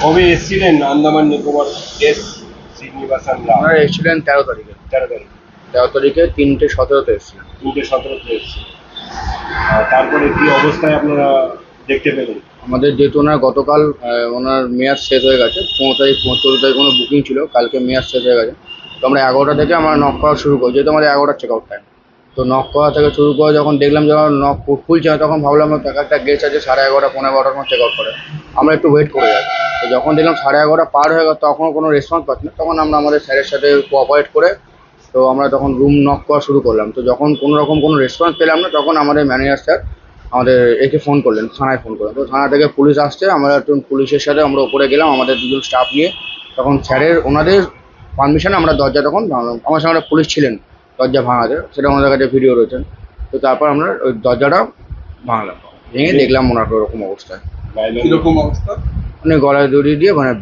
কবে এসেছিলেন আন্দামান নিকোবর এস শ্রীনিবাসন রাও? আপনারা এসেছিলেন 13 তারিখে। 13 তারিখ, 13 তারিখে 3:17-তে এসেছিলেন। 3:17 এসেছে। তারপরে কি অবস্থায় আপনারা দেখতে পেলেন? আমাদের যেহেতু ওনার গতকাল ওনার মেয়াদ শেষ হয়ে গেছে, 15 তারিখ 14 তারিখ কোনো বুকিং ছিল, কালকে মেয়াদ শেষ হয়ে গেছে। তো আমরা 11টা থেকে আমরা নক করা শুরু করি, যেহেতু আমাদের 11টার চেক আউট টাইম। তো নক করা থেকে শুরু করে যখন দেখলাম যখন নক খুলছে না, তখন ভাবলাম একটা গেস্ট আছে 11:30 15:15টার সময় চেক আউট করে, আমরা একটু ওয়েট করে যাই। তো যখন দেখলাম 11:30 পার হয়ে গেল, তখনও কোনো রেসপন্স পাচ্ছি না, তখন আমরা আমাদের স্যারের সাথে কোঅপারেট করে তো আমরা তখন রুম নক করা শুরু করলাম। তো যখন কোনো রকম কোনো রেসপন্স পেলাম না, তখন আমাদের ম্যানেজার স্যার আমাদের একে ফোন করলেন, থানায় ফোন করলেন। তো থানা থেকে পুলিশ আসছে, আমরা একটু পুলিশের সাথে আমরা ওপরে গেলাম আমাদের দুজন স্টাফ নিয়ে। তখন স্যারের ওনাদের পারমিশনে আমরা দরজা তখন ভাঙলাম। আমার সঙ্গে একটা পুলিশ ছিলেন দরজা ভাঙাতে, সেটা আমাদের কাছে ভিডিও রয়েছে। তো তারপর আমরা ওই দরজাটা ভাঙলাম, ভেঙে দেখলাম ওনার ওরকম অবস্থায়। কিরকম অবস্থা? মানে গলায় দড়ি দিয়ে মানে